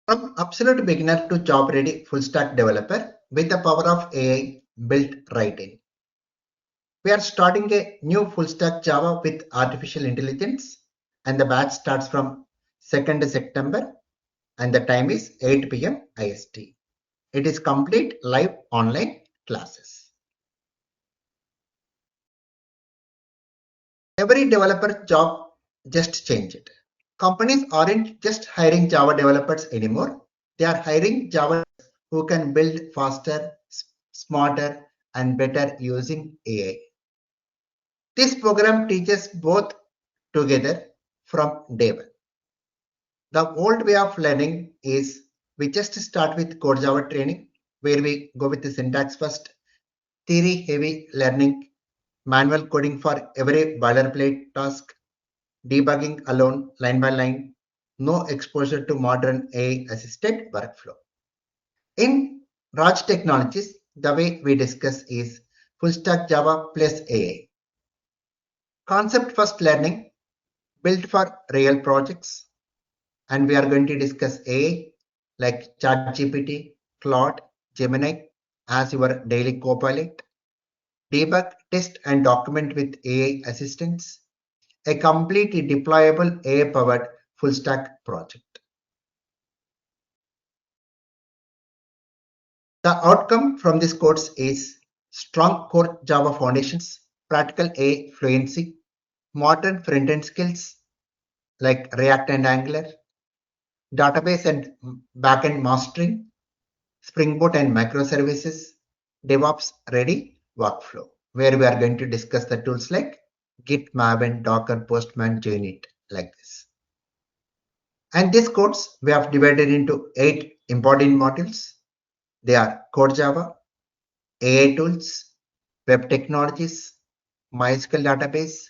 From absolute beginner to job ready full stack developer with the power of AI built right in. We are starting a new full stack Java with artificial intelligence, and the batch starts from 2nd September and the time is 8 p.m. IST. It is complete live online classes. Every developer job just changed. Companies aren't just hiring Java developers anymore. They are hiring Java who can build faster, smarter, and better using AI. This program teaches both together from day one. The old way of learning is we just start with core Java training, where we go with the syntax first, theory heavy learning, manual coding for every boilerplate task, debugging alone line by line, no exposure to modern AI assisted workflow. In Raj Technologies, the way we discuss is full stack Java plus AI. Concept first learning built for real projects, and we are going to discuss AI like ChatGPT, Claude, Gemini as your daily copilot, debug, test and document with AI assistance, a completely deployable AI-powered full stack project. The outcome from this course is strong core Java foundations, practical AI fluency, modern front-end skills like React and Angular, database and backend mastering, Spring Boot and microservices, DevOps ready workflow, where we are going to discuss the tools like Git, Maven, Docker, Postman, JUnit, like this. And this course we have divided into 8 important modules. They are Core Java, AI tools, web technologies, MySQL database,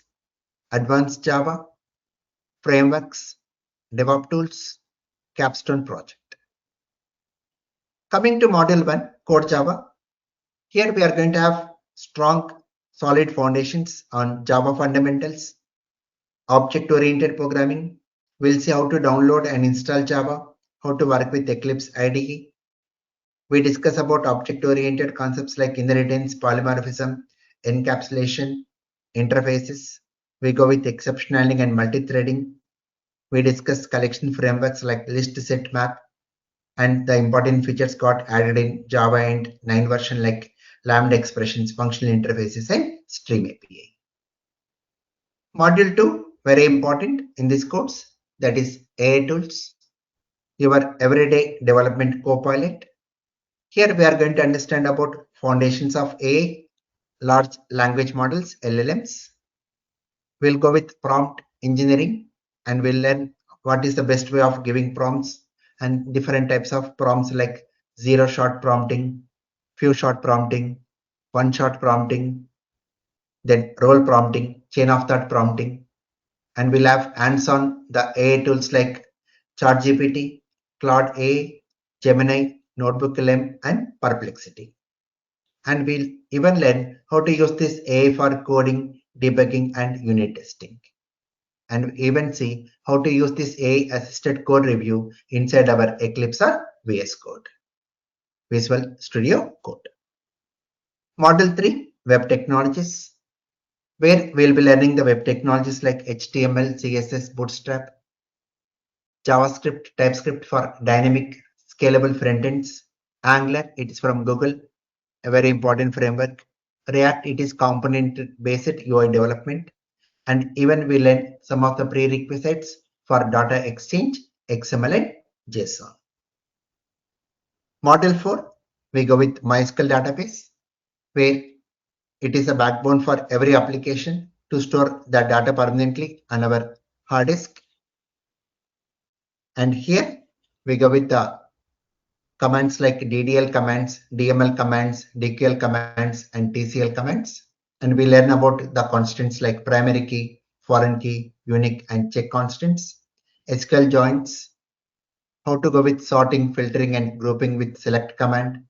advanced Java, frameworks, DevOps tools, Capstone Project. Coming to module 1, Core Java. Here we are going to have strong, solid foundations on Java fundamentals, object-oriented programming. We'll see how to download and install Java, how to work with Eclipse IDE. We discuss about object-oriented concepts like inheritance, polymorphism, encapsulation, interfaces. We go with exception handling and multithreading. We discuss collection frameworks like list, set, map, and the important features got added in Java and 9 version like Lambda expressions, functional interfaces, and Stream API. Module 2, very important in this course, that is AI tools, your everyday development copilot. Here we are going to understand about foundations of AI, large language models, LLMs. We'll go with prompt engineering and we'll learn what is the best way of giving prompts and different types of prompts like zero-shot prompting, few-shot prompting, one-shot prompting, then role prompting, chain of thought prompting, and we'll have hands-on the AI tools like ChatGPT, Claude AI, Gemini, NotebookLM, and Perplexity. And we'll even learn how to use this AI for coding, debugging, and unit testing. And even see how to use this AI-assisted code review inside our Eclipse or VS Code, Visual Studio Code. Module 3, Web Technologies, where we'll be learning the web technologies like HTML, CSS, Bootstrap, JavaScript, TypeScript for dynamic, scalable frontends, Angular, it is from Google, a very important framework. React, it is component-based UI development. And even we learn some of the prerequisites for data exchange, XML and JSON. Module 4, we go with MySQL database, where it is a backbone for every application to store the data permanently on our hard disk. And here we go with the commands like DDL commands, DML commands, DQL commands, and TCL commands. And we learn about the constants like primary key, foreign key, unique, and check constants, SQL joins, how to go with sorting, filtering, and grouping with select command,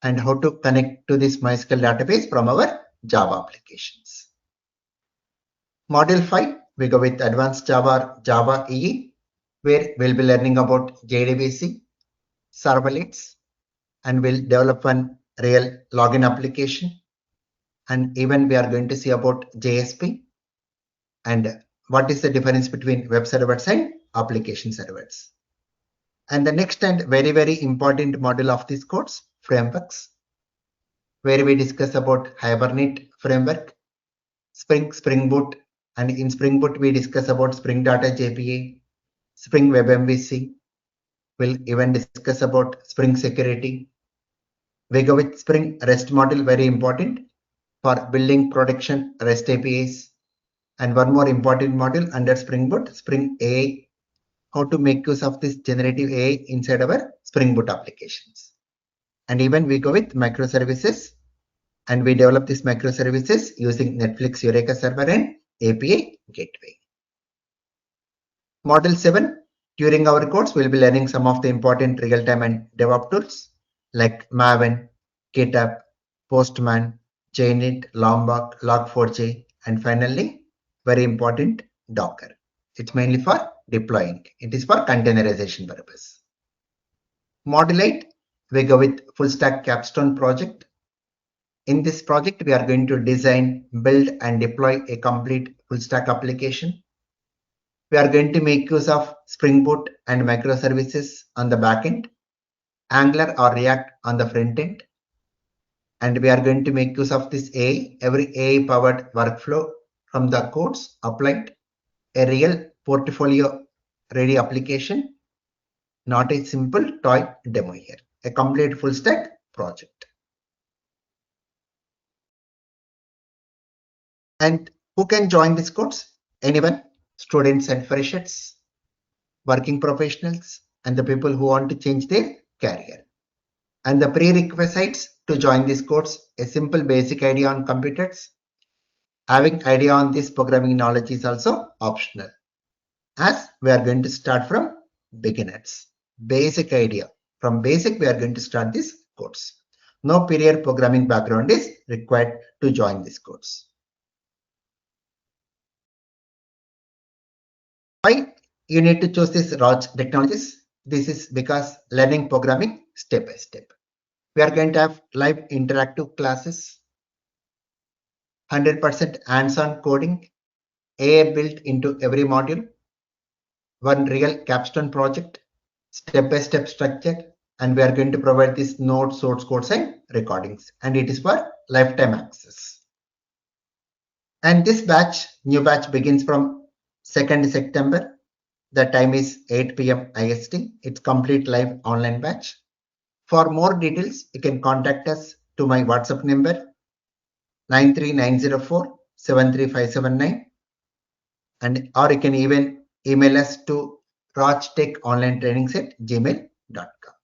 and how to connect to this MySQL database from our Java applications. Module 5, we go with advanced Java, Java EE, where we'll be learning about JDBC, servlets, and we'll develop one real login application. And even we are going to see about JSP and what is the difference between web servers and application servers. And the next and very, very important module of this course, frameworks, where we discuss about Hibernate framework, Spring Boot, and in Spring Boot we discuss about Spring Data JPA, Spring Web MVC. We'll even discuss about Spring Security. We go with Spring REST module, very important for building production REST APIs. And one more important module under Spring Boot, Spring AI, how to make use of this generative AI inside our Spring Boot applications. And even we go with microservices, and we develop these microservices using Netflix Eureka Server and API Gateway. Module 7, during our course, we'll be learning some of the important real-time and DevOps tools like Maven, GitHub, Postman, JUnit, Lombok, Log4j, and finally, very important, Docker. It's mainly for deploying. It is for containerization purpose. Module 8, we go with full stack Capstone project. In this project, we are going to design, build, and deploy a complete full stack application. We are going to make use of Spring Boot and microservices on the backend, Angular or React on the front end. And we are going to make use of this AI, every AI powered workflow from the codes applied, a real portfolio ready application, not a simple toy demo here, a complete full stack project. And who can join this course? Anyone, students and freshers, working professionals, and the people who want to change their career. And the prerequisites to join this course, a simple basic idea on computers. Having idea on this programming knowledge is also optional, as we are going to start from beginners. Basic idea. From basic, we are going to start this course. No prior programming background is required to join this course. Why you need to choose this ROJ technologies? This is because learning programming step by step. We are going to have live interactive classes, 100% hands-on coding, AI built into every module, one real capstone project, step-by-step structure, and we are going to provide this node source codes and recordings, and it is for lifetime access. And this batch, new batch, begins from 2nd September. The time is 8 p.m. IST. It's complete live online batch. For more details, you can contact us to my WhatsApp number 93904 73579, and or you can even email us to rojtechonlinetrainings@gmail.com.